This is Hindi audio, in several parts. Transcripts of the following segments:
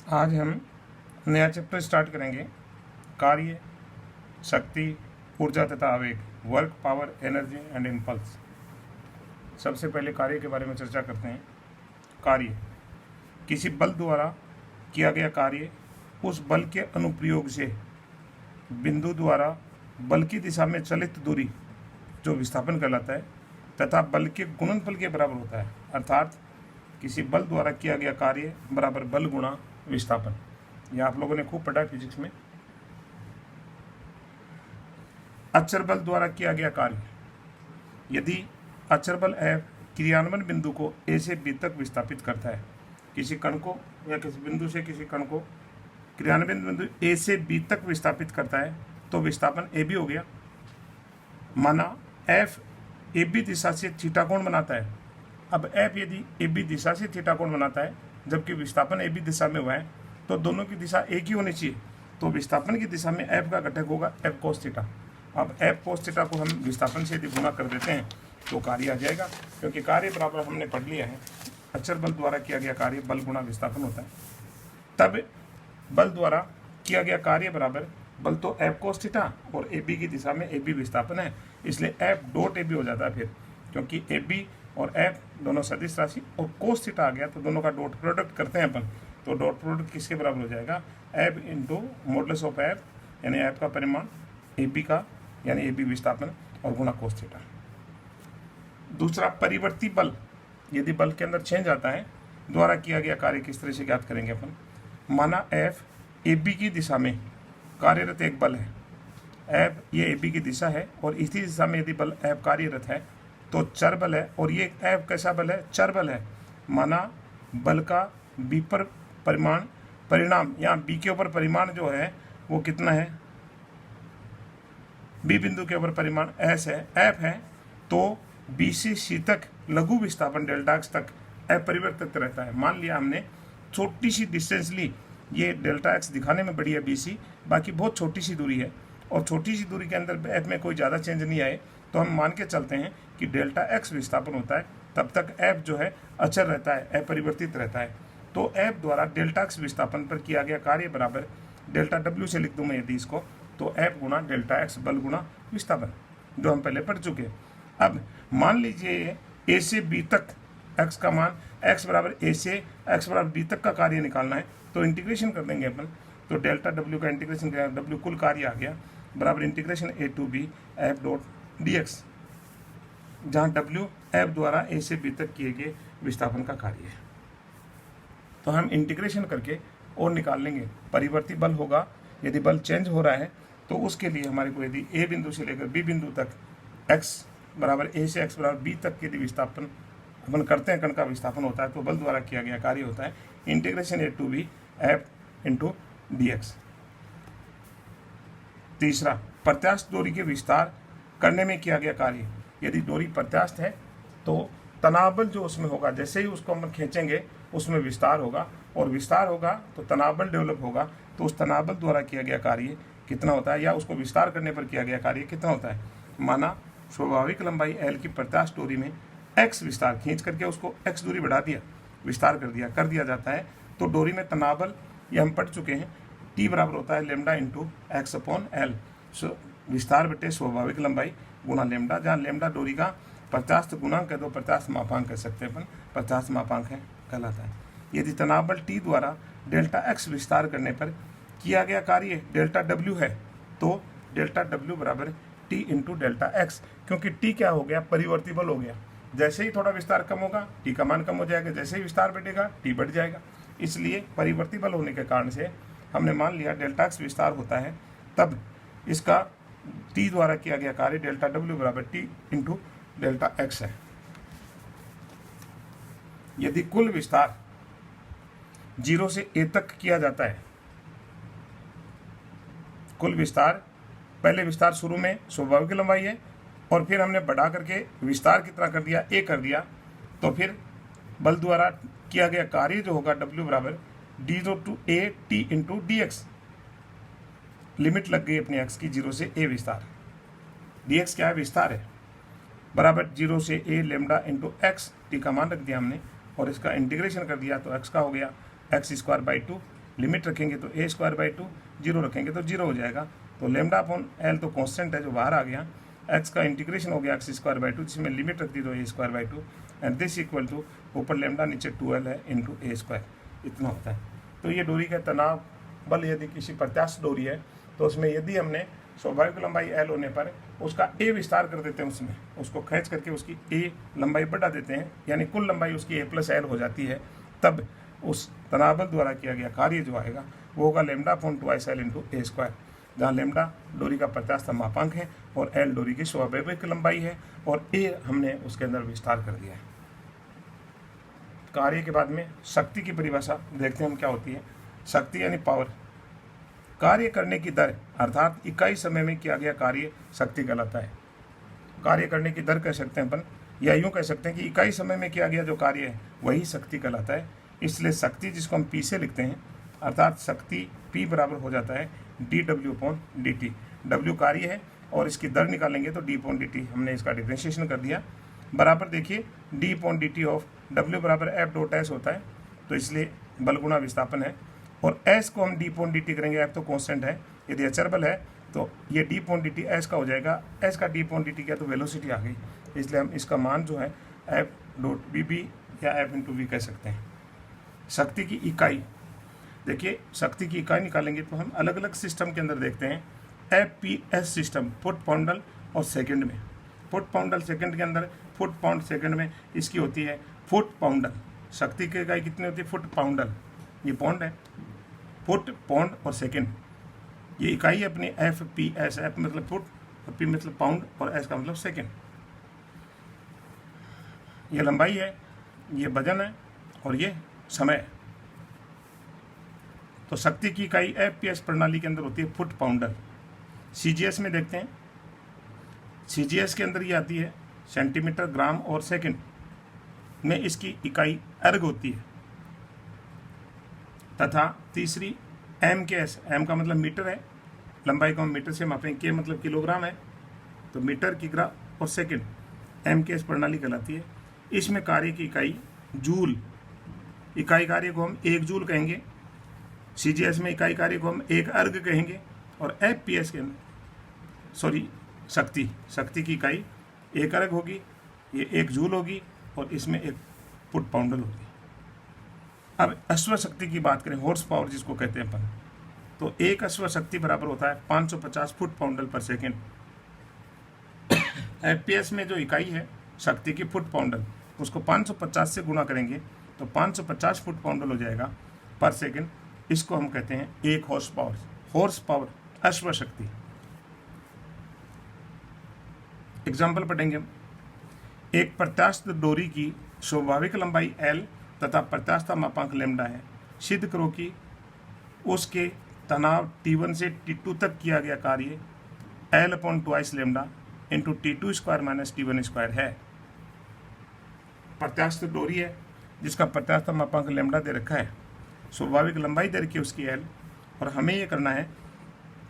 आज हम नया चैप्टर स्टार्ट करेंगे। कार्य, शक्ति, ऊर्जा तथा आवेग, work, power, energy and impulse. सबसे पहले कार्य के बारे में चर्चा करते हैं। कार्य, किसी बल द्वारा किया गया कार्य उस बल के अनुप्रयोग से बिंदु द्वारा बल की दिशा में चलित दूरी जो विस्थापन कहलाता है तथा बल के गुणनफल के बराबर होता है। अर्थात किसी बल द्वारा किया गया कार्य बराबर बल गुणा विस्थापन। यह आप लोगों ने खूब पढ़ा फिजिक्स में। अचर बल द्वारा किया गया कार्य, यदि अचर बल F क्रियान्वयन बिंदु को A से B तक विस्थापित करता है, किसी कण को या किसी बिंदु से किसी कण को क्रियान्वयन बिंदु A से B तक विस्थापित करता है तो विस्थापन AB हो गया। माना F AB दिशा से थीटा कोण बनाता है। अब F यदि AB दिशा से थीटा कोण बनाता है जबकि विस्थापन AB दिशा में हुआ है तो दोनों की दिशा एक ही होनी चाहिए, तो विस्थापन की दिशा में F का घटक होगा F cos थीटा। अब F cos थीटा को हम विस्थापन से यदि गुणा कर देते हैं तो कार्य आ जाएगा, क्योंकि कार्य बराबर हमने पढ़ लिया है अचर बल द्वारा किया गया कार्य बल गुणा विस्थापन होता है। तब बल द्वारा किया गया कार्य बराबर बल तो F cos थीटा और AB की दिशा में AB विस्थापन है, इसलिए F डॉट AB हो जाता है फिर, क्योंकि AB और F दोनों सदिश राशि और cos थीटा आ गया तो दोनों का डॉट प्रोडक्ट करते हैं अपन, तो डॉट प्रोडक्ट किसके बराबर हो जाएगा F into modulus of F यानी F का परिमाण AB का यानी AB विस्थापन और गुणा cos थीटा। दूसरा, परिवर्ती बल, यदि बल के अंदर चेंज आता है द्वारा किया गया कार्य किस तरह से ज्ञात करेंगे अपन। माना F AB की दिशा में कार्यरत एक बल है, F ये AB की दिशा है और इसी दिशा में यदि बल F कार्यरत है तो चर बल है, और ये F कैसा बल है, चर बल है। माना बल का B पर परिणाम यहाँ B के ऊपर परिमाण जो है वो कितना है, B बिंदु के ऊपर परिमाण S है, F है, तो B से C तक लघु विस्थापन डेल्टा x तक अपरिवर्तित रहता है। मान लिया हमने छोटी सी डिस्टेंस ली, ये डेल्टा x दिखाने में बड़ी है BC, बाकी बहुत छोटी सी दूरी है और छोटी सी दूरी के अंदर F में कोई ज़्यादा चेंज नहीं आए तो हम मान के चलते हैं कि डेल्टा x विस्थापन होता है, तब तक F जो है अचर रहता है, अपरिवर्तित रहता है। तो F द्वारा डेल्टा x विस्थापन पर किया गया कार्य बराबर डेल्टा W से लिख दूँ मैं यदि इसको, तो F गुणा डेल्टा x बल गुणा विस्थापन, जो हम पहले पढ़ चुके। अब मान लीजिए A से B तक x का मान x बराबर A से x बराबर B तक का कार्य निकालना है तो इंटीग्रेशन कर देंगे अपन, तो डेल्टा W का इंटीग्रेशन किया, W कुल कार्य आ गया बराबर integration A to B F dot dx, जहाँ W F द्वारा A से B तक किए गए विस्थापन का कार्य है। तो हम इंटीग्रेशन करके और निकाल लेंगे परिवर्ती बल होगा। यदि बल चेंज हो रहा है तो उसके लिए हमारे को यदि A बिंदु से लेकर B बिंदु तक x बराबर A से x बराबर B तक यदि विस्थापन अपन करते हैं, कण का विस्थापन होता है तो बल द्वारा किया गया कार्य होता है integration A to B F into dx। तीसरा, प्रत्यास्थ दूरी के विस्तार करने में किया गया कार्य, यदि दूरी प्रत्यास्थ है तो तनाव बल जो उसमें होगा, जैसे ही उसको हम खींचेंगे उसमें विस्तार होगा और विस्तार होगा तो तनाव बल डेवलप होगा, तो उस तनाव बल द्वारा किया गया कार्य कितना होता है या उसको विस्तार करने पर किया गया कार्य कितना होता है। माना स्वाभाविक लंबाई L की प्रत्यास्थ दूरी में x विस्तार खींच करके उसको x दूरी बढ़ा दिया, विस्तार कर दिया जाता है, तो डोरी में तनाव बल ये हम पढ़ चुके हैं T बराबर होता है lambda into x upon L, विस्तार बटे स्वाभाविक लंबाई गुणा लेमडा, जहाँ लेमडा डोरी का प्रत्यास्थ गुणांक है तो प्रत्यास्थ मापांक कह सकते हैं अपन, प्रत्यास्थ मापांक है कहलाता है। यदि तनाव बल T द्वारा डेल्टा x विस्तार करने पर किया गया कार्य डेल्टा W है तो डेल्टा W बराबर T इंटू डेल्टा x, क्योंकि T क्या हो गया, परिवर्ती बल हो गया। जैसे ही थोड़ा विस्तार कम होगा T का मान कम हो जाएगा, जैसे ही विस्तार बढ़ेगा T बढ़ जाएगा। इसलिए परिवर्ती बल होने के कारण से हमने मान लिया डेल्टा x विस्तार होता है, तब इसका T द्वारा किया गया कार्य डेल्टा W बराबर T इंटू डेल्टा x है। यदि कुल विस्तार 0 से A तक किया जाता है, कुल विस्तार, पहले विस्तार शुरू में स्वाभाविक लंबाई है और फिर हमने बढ़ा करके विस्तार कितना कर दिया, A कर दिया, तो फिर बल द्वारा किया गया कार्य जो होगा W बराबर D0 to A T into dx, limit लग गई अपनी x की 0 से A विस्तार, dx क्या है, विस्तार है, बराबर 0 से A lambda into x, T का मान रख दिया हमने और इसका इंटीग्रेशन कर दिया तो x का हो गया x² बाई 2 लिमिट रखेंगे तो ए स्क्वायर बाई 2, 0 रखेंगे तो 0 हो जाएगा। तो लेमडा अपॉन एल तो कॉन्स्टेंट है जो बाहर आ गया, एक्स का इंटीग्रेशन हो गया एक्स स्क्वायर बाई 2, जिसमें लिमिट रख दी तो A square by 2 and this equal to ऊपर लेमडा नीचे 2l है इंटू ए स्क्वायर, इतना होता है। तो ये डोरी का तनाव बल यदि किसी प्रत्यास्थ डोरी है तो उसमें यदि हमने स्वाभाविक लंबाई एल होने पर उसका ए विस्तार कर देते हैं, उसमें उसको खींच करके उसकी ए लंबाई बढ़ा देते हैं, यानी कुल लंबाई उसकी ए प्लस एल हो जाती है, तब उस तनाव बल द्वारा किया गया कार्य जो आएगा वो होगा lambda upon 2s L into A square, जहाँ लेमडा डोरी का प्रत्यास्थ मापांक है और एल डोरी की स्वाभाविक लंबाई है और ए हमने उसके अंदर विस्तार कर दिया है। कार्य के बाद में शक्ति की परिभाषा देखते हैं हम क्या होती है। शक्ति यानी पावर, कार्य करने की दर अर्थात इकाई समय में किया गया कार्य शक्ति कहलाता है। कार्य करने की दर कह सकते हैं अपन, या यूँ कह सकते हैं कि इकाई समय में किया गया जो कार्य है वही शक्ति कहलाता है। इसलिए शक्ति जिसको हम पी से लिखते हैं, अर्थात शक्ति पी बराबर हो जाता है dw अपॉन dt। w कार्य है और इसकी दर निकालेंगे तो d अपॉन dt, हमने इसका डिफरेंशिएशन कर दिया, बराबर देखिए d upon dt of w बराबर f डॉट s होता है, तो इसलिए बल गुणा विस्थापन है और s को हम d अपॉन dt करेंगे, f तो कांस्टेंट है, यदि अचर बल है तो ये d अपॉन dt s का हो जाएगा, s का d अपॉन dt क्या तो वेलोसिटी आ गई, इसलिए हम इसका मान जो है f डॉट bb या f इंटू वी कह सकते हैं। शक्ति की इकाई, देखिए शक्ति की इकाई निकालेंगे तो हम अलग अलग सिस्टम के अंदर देखते हैं FPS सिस्टम, फुट पाउंडल और सेकंड में। फुट पाउंडल सेकंड के अंदर फुट पाउंड सेकंड में इसकी होती है फुट पाउंडल। शक्ति की इकाई कितनी होती है? फुट पाउंडल, ये पाउंड है, फुट पाउंड और सेकंड, ये इकाई है अपनी FPS। F मतलब फुट और P मतलब पाउंड और S का मतलब सेकंड। ये लंबाई है, ये वजन है और ये समय है। तो शक्ति की इकाई FPS प्रणाली के अंदर होती है फुट पाउंडल। CGS में देखते हैं, CGS के अंदर ये आती है सेंटीमीटर, ग्राम और सेकंड में इसकी इकाई अर्ग होती है। तथा तीसरी MKS, M का मतलब मीटर है, लंबाई को हम मीटर से मापेंगे, K मतलब किलोग्राम है, तो मीटर, किग्रा और सेकंड MKS प्रणाली कहलाती है। इसमें कार्य की इकाई जूल, इकाई कार्य को हम 1 जूल कहेंगे। CGS में इकाई कार्य को हम 1 अर्ग कहेंगे और FPS के अंदर शक्ति की इकाई 1 अर्ग होगी, ये 1 जूल होगी और इसमें 1 फुट पाउंडल होगी। अब अश्व शक्ति की बात करें, हॉर्स पावर जिसको कहते हैं अपन, तो 1 अश्व शक्ति बराबर होता है 550 फुट पाउंडल पर सेकेंड। FPS में जो इकाई है शक्ति की फुट पाउंडल, उसको 550 से गुणा करेंगे तो 550 फुट पाउंडल हो जाएगा पर सेकेंड। इसको हम कहते हैं 1 हॉर्स पावर। हॉर्स पावर अश्व शक्ति। एग्जाम्पल पढ़ेंगे हम। एक प्रत्यास्थ डोरी की स्वाभाविक लंबाई L तथा प्रत्यास्थ मापांक लेमडा है। सिद्ध करो कि उसके तनाव T1 से T2 तक किया गया कार्य L upon 2s lambda into T2 square minus T1 square है। प्रत्यास्थ डोरी है जिसका प्रत्यास्थ मापांक लेमडा दे रखा है, स्वाभाविक लंबाई दे रखी है उसकी L, और हमें ये करना है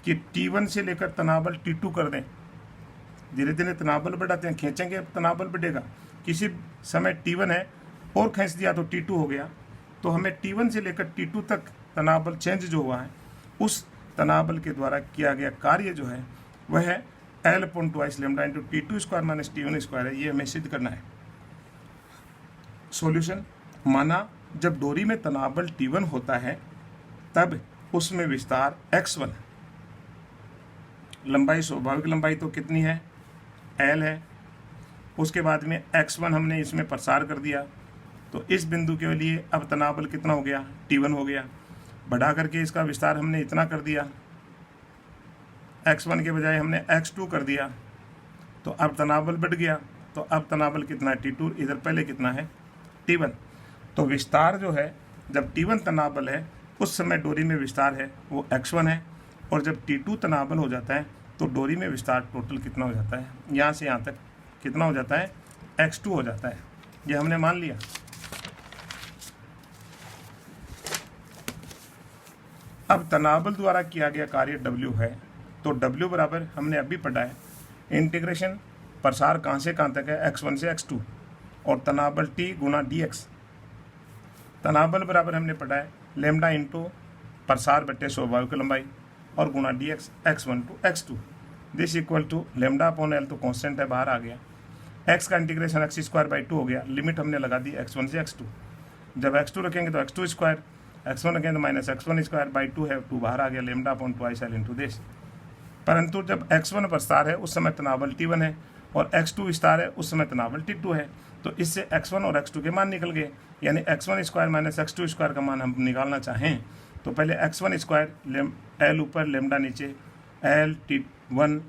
कि T1 से लेकर तनाव बल T2 कर दें। धीरे धीरे तनाव बल बढ़ाते हैं, खींचेंगे तनाव बल बढ़ेगा। किसी समय T1 है और खींच दिया तो T2 हो गया, तो हमें T1 से लेकर T2 तक तनाव बल चेंज जो हुआ है उस तनाव बल के द्वारा किया गया कार्य जो है वह है L upon 2s lambda into T2 square minus T1 square है। ये हमें सिद्ध करना है। सॉल्यूशन, माना जब डोरी में तनाव बल T1 होता है तब उसमें विस्तार x1, लंबाई स्वाभाविक लंबाई तो कितनी है? L है। उसके बाद में x1 हमने इसमें प्रसार कर दिया, तो इस बिंदु के लिए अब तनाव बल कितना हो गया? T1 हो गया। बढ़ा करके इसका विस्तार हमने इतना कर दिया, x1 के बजाय हमने x2 कर दिया, तो अब तनाव बल बढ़ गया। तो अब तनाव बल कितना है? T2, इधर पहले कितना है? T1। तो विस्तार जो है, जब T1 तनाव बल है उस समय डोरी में विस्तार है वो x1 है, और जब T2 तनाव बल हो जाता है तो डोरी में विस्तार टोटल कितना हो जाता है? यहाँ से यहाँ तक कितना हो जाता है? x2 हो जाता है। ये हमने मान लिया। अब तनाव बल द्वारा किया गया कार्य W है, तो W बराबर हमने अभी पढ़ा है इंटीग्रेशन प्रसार कहाँ से कहाँ तक है? x1 से x2 और तनाव बल T गुणा dx। तनाव बल बराबर हमने पढ़ा है लेमडा इंटू प्रसार बट्टे स्वाभाविक लंबाई और गुणा d x x1 to x2 this equal to lambda upon l, तो कॉन्स्टेंट है बाहर आ गया। x का इंटीग्रेशन x² 2 हो गया, लिमिट हमने लगा दी x1 से x2। जब x2 रखेंगे तो x2 स्क्वायर, x1 रखेंगे तो माइनस x1 स्क्वायर बाई 2 है, 2 बाहर आ गया, lambda upon twice L into this. परंतु जब x1 प्रस्तार है उस समय तनावल T1 है और x2 विस्तार है उस समय तनावल T2 है, तो इससे x1 और x2 के मान निकल गए। यानी x1 square minus x2 square का मान हम निकालना चाहें तो पहले x1 स्क्वायर एल ऊपर लेमडा नीचे एल T1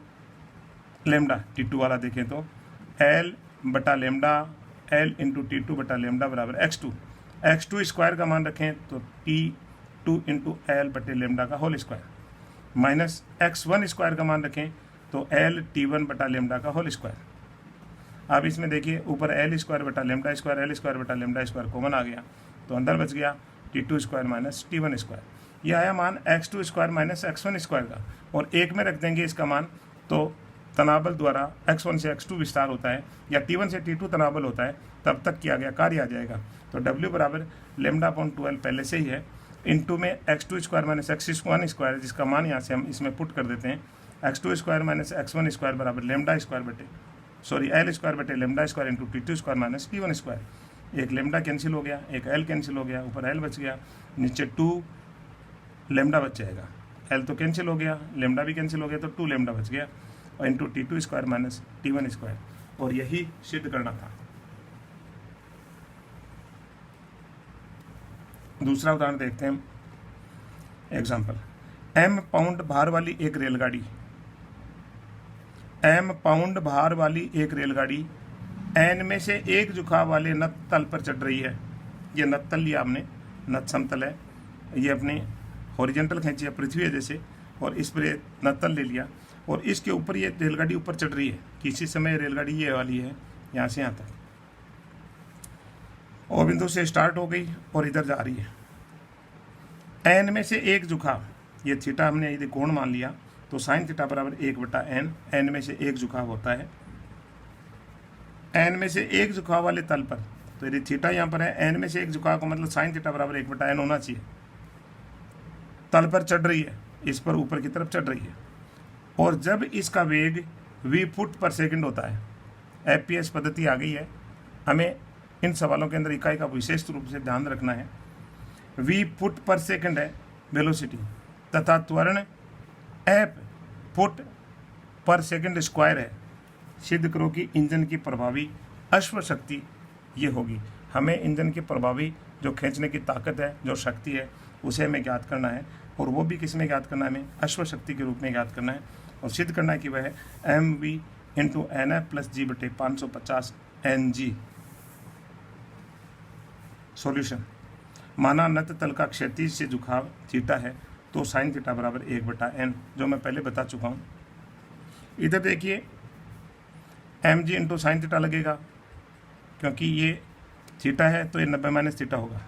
लेमडा, T2 वाला देखें तो एल बटा लेमडा एल इंटू T2 बटा लेमडा बराबर x2 स्क्वायर का मान रखें तो T2 इंटू एल बटे लेमडा का whole square minus x1 square का मान रखें तो एल T1 बटा लेमडा का होल स्क्वायर। अब इसमें देखिए ऊपर एल स्क्वायर बटा लेमडा स्क्वायर, एल स्क्वायर बटा लेमडा स्क्वायर कॉमन आ गया तो अंदर बच गया T2 square minus T1 square. यह आया मान x2 square minus x1 square का, और एक में रख देंगे इसका मान तो तनावल द्वारा x1 से x2 विस्तार होता है या T1 से T2 तनावल होता है, तब तक किया गया कार्य आ जाएगा। तो W बराबर लेमडा अपॉन 12 पहले से ही है, इंटू में x2 square minus x1 square, जिसका मान यहाँ से हम इसमें पुट कर देते हैं x2 square minus x1 square बराबर लेमडा स्क्वायर बटे एल स्क्वायर बटे lambda square into T2 square minus T1 square. एक लेमडा कैंसिल हो गया, एक एल कैंसिल हो गया, ऊपर एल बच गया, नीचे 2 लेमडा बच जाएगा। एल तो कैंसिल हो गया, लेमडा भी कैंसिल हो गया, तो 2 लेमडा बच गया और into T2 square minus T1 square, और यही सिद्ध करना था। दूसरा उदाहरण देखते हैं। एग्जाम्पल, m पाउंड भार वाली एक रेलगाड़ी, m पाउंड भार वाली एक रेलगाड़ी n में से एक झुकाव वाले नत तल पर चढ़ रही है। ये नत तल लिया आपने, नत समतल है, ये अपने हॉरिजेंटल खींची है पृथ्वी है जैसे, और इस पर नत तल ले लिया और इसके ऊपर ये रेलगाड़ी ऊपर चढ़ रही है। किसी समय रेलगाड़ी ये वाली है यहाँ से यहाँ तक, और बिंदु से स्टार्ट हो गई और इधर जा रही है। n में से एक झुकाव, ये थीटा हमने यदि कोण मान लिया तो साइन थीटा बराबर 1/n, n में से एक झुकाव होता है। n में से एक झुकाव वाले तल पर, तो यदि थीटा यहाँ पर है, n में से एक झुकाव का मतलब साइन थीटा बराबर 1/n होना चाहिए। तल पर चढ़ रही है, इस पर ऊपर की तरफ चढ़ रही है, और जब इसका वेग v फुट पर सेकंड होता है, FPS पद्धति आ गई है, हमें इन सवालों के अंदर इकाई का विशेष रूप से ध्यान रखना है। v फुट पर सेकंड है वेलोसिटी, तथा त्वरण f फुट पर सेकंड स्क्वायर है। सिद्ध करो कि इंजन की प्रभावी अश्व शक्ति ये होगी। हमें इंजन की प्रभावी जो खींचने की ताकत है, जो शक्ति है, उसे हमें ज्ञात करना है, और वो भी किस में ज्ञात करना है, हमें अश्व शक्ति के रूप में ज्ञात करना है, और सिद्ध करना है कि वह है mv इंटू NF प्लस जी बटे 550 NG। सॉल्यूशन, माना नत तल का क्षैतिज से झुकाव थीटा है तो साइन थीटा बराबर 1/n, जो मैं पहले बता चुका हूँ। इधर देखिए mg इंटू साइन थीटा लगेगा, क्योंकि ये थीटा है तो ये 90 माइनस थीटा होगा।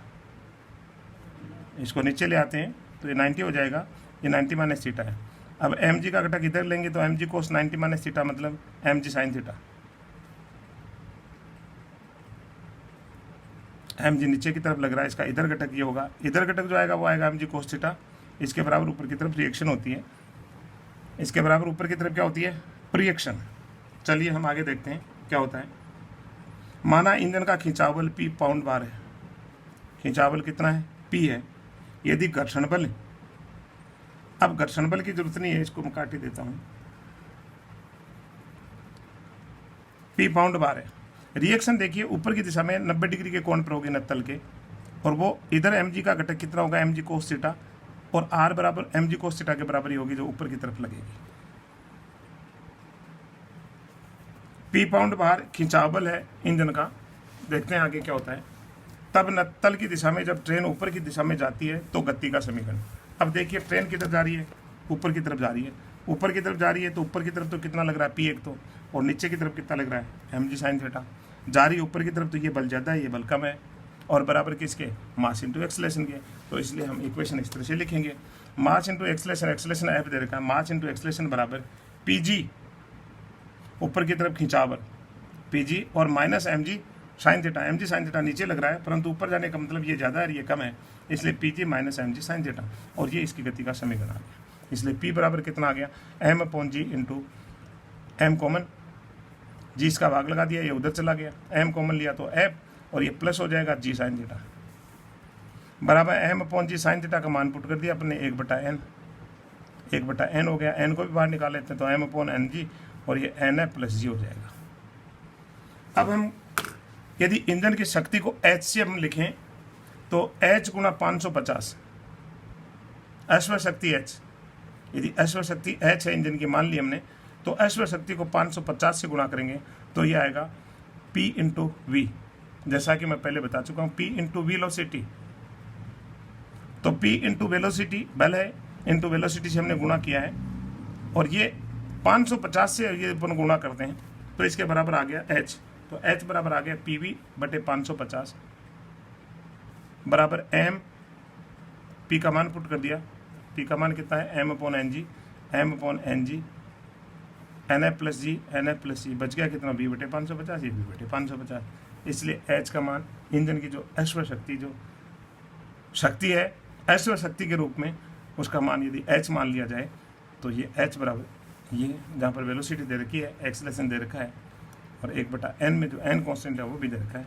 इसको नीचे ले आते हैं तो ये 90 हो जाएगा, ये 90 माइनस थीटा है। अब mg का घटक इधर लेंगे तो mg कोस 90 माइनस थीटा मतलब mg साइन थीटा। mg नीचे की तरफ लग रहा है, इसका इधर घटक ये होगा, इधर घटक जो आएगा वो आएगा mg कोस थीटा। इसके बराबर ऊपर की तरफ रिएक्शन होती है, इसके बराबर ऊपर की तरफ क्या होती है, प्रिएक्शन। चलिए हम आगे देखते हैं क्या होता है। माना इंजन का खिंचावल P पाउंड बार है, खिंचावल कितना है, P है। यदि घर्षण बल, अब घर्षण बल की जरूरत नहीं है, इसको मैं काट ही देता हूं, P पाउंड बार है। रिएक्शन देखिए ऊपर की दिशा में 90 डिग्री के कोण पर होगी नत्तल के, और वो इधर mg का घटक कितना होगा, mg कोस थीटा, और r बराबर mg कोस थीटा के बराबर ही होगी जो ऊपर की तरफ लगेगी। P पाउंड बार खिंचावल है इंजन का। देखते हैं आगे क्या होता है। तब नत्तल की दिशा में जब ट्रेन ऊपर की दिशा में जाती है तो गति का समीकरण। अब देखिए ट्रेन किधर जा रही है, ऊपर की तरफ जा रही है, ऊपर की तरफ जा रही है तो ऊपर की तरफ तो कितना लग रहा है P एक तो, और नीचे की तरफ कितना लग रहा है mg साइन थीटा। जा रही है ऊपर की तरफ तो ये बल ज़्यादा है, ये बल कम है, और बराबर किसके, मास इंटू एक्सलेशन के। तो इसलिए हम इक्वेशन इस तरह से लिखेंगे, mass into acceleration, acceleration F दे रखा है, मास इंटू एक्सलेशन बराबर PG ऊपर की तरफ खिंचावल PG और minus mg sine theta, m g sine theta नीचे लग रहा है, परंतु ऊपर जाने का मतलब ये ज़्यादा है, ये कम है, इसलिए p g minus m g sine theta, और ये इसकी गति का समीकरण आ गया। इसलिए पी बराबर कितना आ गया, एम अपॉन जी इंटू एम कॉमन, जी इसका भाग लगा दिया, ये उधर चला गया, एम कॉमन लिया तो एफ, और ये प्लस हो जाएगा जी साइन थीटा बराबर एम अपॉन जी साइन थीटा का मान पुट कर दिया अपने 1/n हो गया, एन को भी बाहर निकाल लेते हैं तो एम अपॉन एन जी, और ये एन एफ प्लस जी हो जाएगा। अब हम यदि इंजन की शक्ति को एच से हम लिखें तो एच गुणा 550 अश्व शक्ति एच, यदि अश्व शक्ति एच है इंजन की मान ली हमने, तो अश्व शक्ति को 550 से गुणा करेंगे तो ये आएगा P इंटू वी, जैसा कि मैं पहले बता चुका हूँ, P इंटू वेलोसिटी, तो P इंटू वेलोसिटी बल है, इंटू वेलोसिटी से हमने गुणा किया है, और ये 550 से ये अपन गुणा करते हैं तो इसके बराबर आ गया H, तो H बराबर आ गया PV बटे 550 बराबर M, P का मान पुट कर दिया, P का मान कितना है, M upon N G, M upon N G, N F plus G, N F plus G, बच गया कितना, B बटे 550, ये B बटे 550, इसलिए H का मान इंजन की जो अश्व शक्ति जो शक्ति है अश्व शक्ति के रूप में, उसका मान यदि H मान लिया जाए तो ये H बराबर ये जहाँ पर वेलोसिटी दे रखी है, एक्सेलरेशन दे रखा है, और 1/n में जो n कांस्टेंट है वो भी दे रखा है,